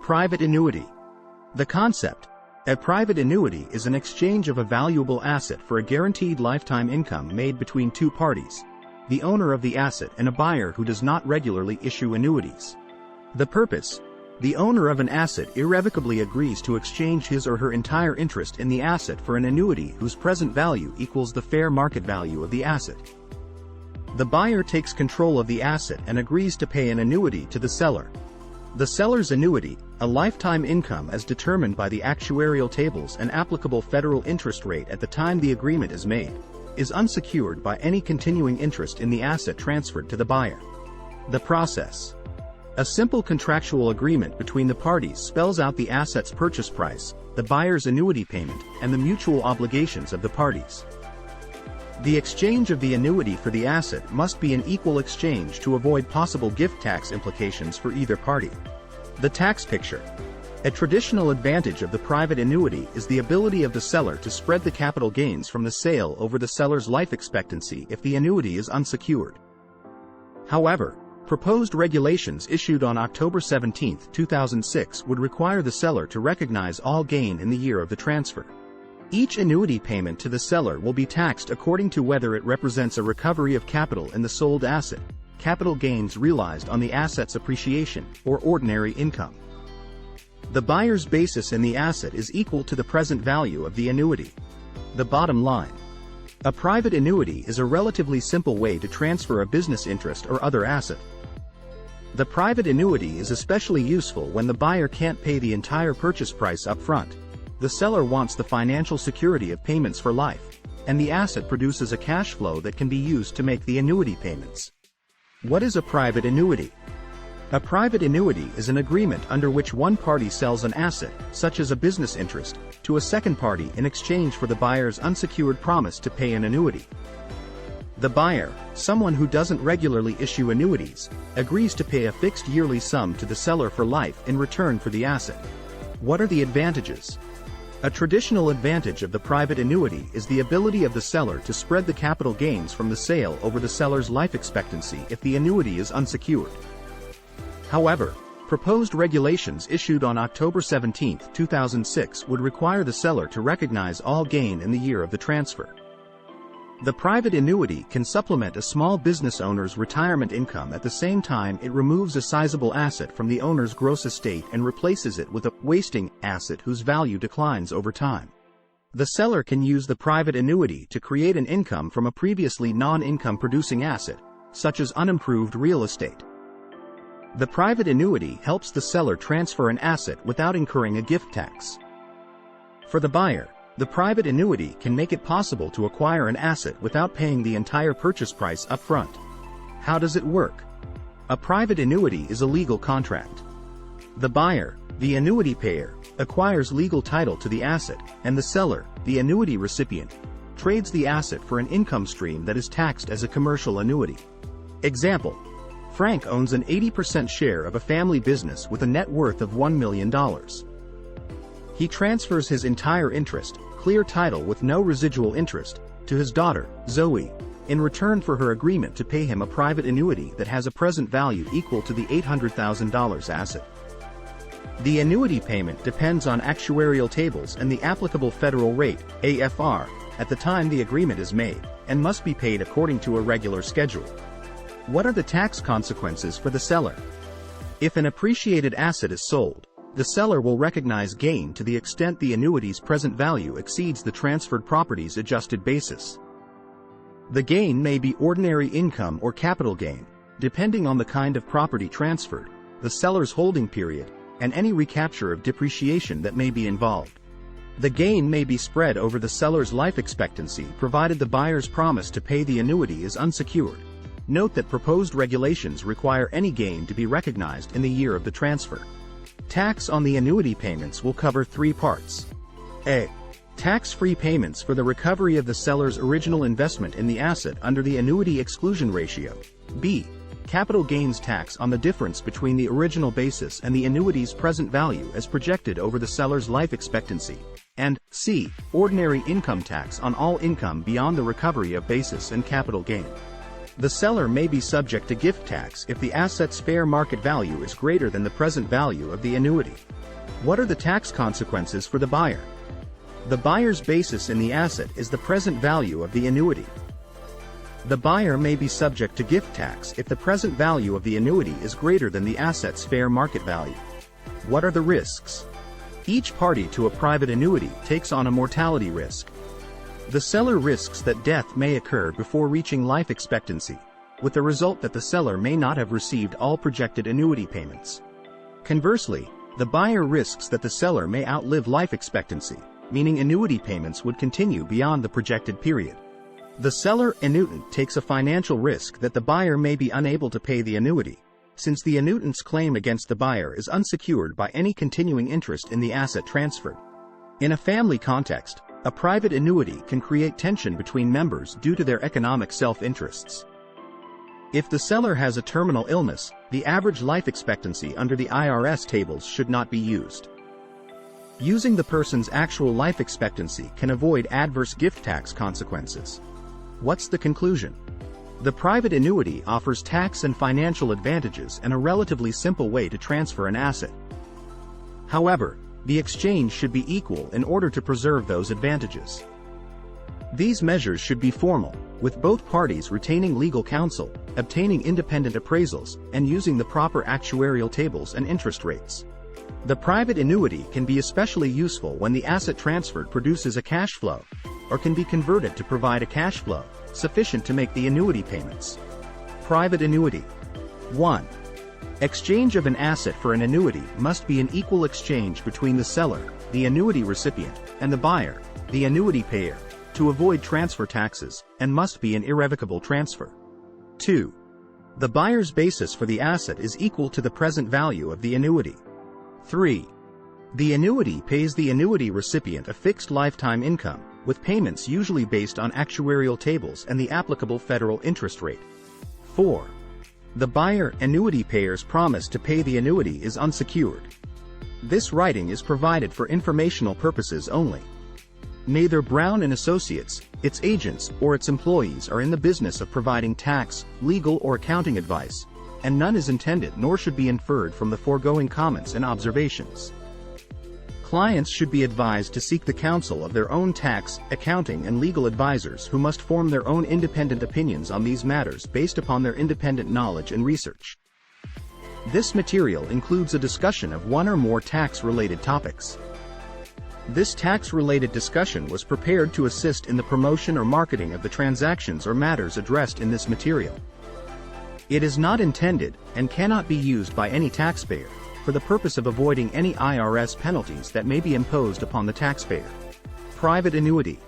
private annuity. The concept. A private annuity is an exchange of a valuable asset for a guaranteed lifetime income made between two parties, the owner of the asset and a buyer who does not regularly issue annuities. The purpose. The owner of an asset irrevocably agrees to exchange his or her entire interest in the asset for an annuity whose present value equals the fair market value of the asset. The buyer takes control of the asset and agrees to pay an annuity to the seller. The seller's annuity, a lifetime income as determined by the actuarial tables and applicable federal interest rate at the time the agreement is made, is unsecured by any continuing interest in the asset transferred to the buyer. The process. A simple contractual agreement between the parties spells out the asset's purchase price, the buyer's annuity payment, and the mutual obligations of the parties. The exchange of the annuity for the asset must be an equal exchange to avoid possible gift tax implications for either party. The tax picture. A traditional advantage of the private annuity is the ability of the seller to spread the capital gains from the sale over the seller's life expectancy if the annuity is unsecured. However, proposed regulations issued on October 17, 2006 would require the seller to recognize all gain in the year of the transfer. Each annuity payment to the seller will be taxed according to whether it represents a recovery of capital in the sold asset, capital gains realized on the asset's appreciation, or ordinary income. The buyer's basis in the asset is equal to the present value of the annuity. The bottom line. A private annuity is a relatively simple way to transfer a business interest or other asset. The private annuity is especially useful when the buyer can't pay the entire purchase price up front. The seller wants the financial security of payments for life, and the asset produces a cash flow that can be used to make the annuity payments. What is a private annuity? A private annuity is an agreement under which one party sells an asset, such as a business interest, to a second party in exchange for the buyer's unsecured promise to pay an annuity. The buyer, someone who doesn't regularly issue annuities, agrees to pay a fixed yearly sum to the seller for life in return for the asset. What are the advantages? A traditional advantage of the private annuity is the ability of the seller to spread the capital gains from the sale over the seller's life expectancy if the annuity is unsecured. However, proposed regulations issued on October 17, 2006 would require the seller to recognize all gain in the year of the transfer. The private annuity can supplement a small business owner's retirement income at the same time it removes a sizable asset from the owner's gross estate and replaces it with a wasting asset whose value declines over time. The seller can use the private annuity to create an income from a previously non-income producing asset, such as unimproved real estate. The private annuity helps the seller transfer an asset without incurring a gift tax. For the buyer, the private annuity can make it possible to acquire an asset without paying the entire purchase price up front. How does it work? A private annuity is a legal contract. The buyer, the annuity payer, acquires legal title to the asset, and the seller, the annuity recipient, trades the asset for an income stream that is taxed as a commercial annuity. Example: Frank owns an 80% share of a family business with a net worth of $1 million. He transfers his entire interest, clear title with no residual interest, to his daughter, Zoe, in return for her agreement to pay him a private annuity that has a present value equal to the $800,000 asset. The annuity payment depends on actuarial tables and the applicable federal rate, AFR, at the time the agreement is made, and must be paid according to a regular schedule. What are the tax consequences for the seller? If an appreciated asset is sold, the seller will recognize gain to the extent the annuity's present value exceeds the transferred property's adjusted basis. The gain may be ordinary income or capital gain, depending on the kind of property transferred, the seller's holding period, and any recapture of depreciation that may be involved. The gain may be spread over the seller's life expectancy provided the buyer's promise to pay the annuity is unsecured. Note that proposed regulations require any gain to be recognized in the year of the transfer. Tax on the annuity payments will cover three parts. A. Tax-free payments for the recovery of the seller's original investment in the asset under the annuity exclusion ratio. B. Capital gains tax on the difference between the original basis and the annuity's present value as projected over the seller's life expectancy. And C. Ordinary income tax on all income beyond the recovery of basis and capital gain. The seller may be subject to gift tax if the asset's fair market value is greater than the present value of the annuity. What are the tax consequences for the buyer? The buyer's basis in the asset is the present value of the annuity. The buyer may be subject to gift tax if the present value of the annuity is greater than the asset's fair market value. What are the risks? Each party to a private annuity takes on a mortality risk. The seller risks that death may occur before reaching life expectancy, with the result that the seller may not have received all projected annuity payments. Conversely, the buyer risks that the seller may outlive life expectancy, meaning annuity payments would continue beyond the projected period. The seller annuitant takes a financial risk that the buyer may be unable to pay the annuity, since the annuitant's claim against the buyer is unsecured by any continuing interest in the asset transferred. In a family context, a private annuity can create tension between members due to their economic self-interests. If the seller has a terminal illness, the average life expectancy under the IRS tables should not be used. Using the person's actual life expectancy can avoid adverse gift tax consequences. What's the conclusion? The private annuity offers tax and financial advantages and a relatively simple way to transfer an asset. However, the exchange should be equal in order to preserve those advantages. These measures should be formal, with both parties retaining legal counsel, obtaining independent appraisals, and using the proper actuarial tables and interest rates. The private annuity can be especially useful when the asset transferred produces a cash flow, or can be converted to provide a cash flow sufficient to make the annuity payments. Private annuity. 1. Exchange of an asset for an annuity must be an equal exchange between the seller, the annuity recipient, and the buyer, the annuity payer, to avoid transfer taxes, and must be an irrevocable transfer. 2. The buyer's basis for the asset is equal to the present value of the annuity. 3. The annuity pays the annuity recipient a fixed lifetime income, with payments usually based on actuarial tables and the applicable federal interest rate. 4. The buyer annuity payer's promise to pay the annuity is unsecured. This writing is provided for informational purposes only. Neither Brown & Associates, its agents, or its employees are in the business of providing tax, legal, or accounting advice, and none is intended nor should be inferred from the foregoing comments and observations. Clients should be advised to seek the counsel of their own tax, accounting, and legal advisors who must form their own independent opinions on these matters based upon their independent knowledge and research. This material includes a discussion of one or more tax-related topics. This tax-related discussion was prepared to assist in the promotion or marketing of the transactions or matters addressed in this material. It is not intended, and cannot be used by any taxpayer, for the purpose of avoiding any IRS penalties that may be imposed upon the taxpayer. Private annuity.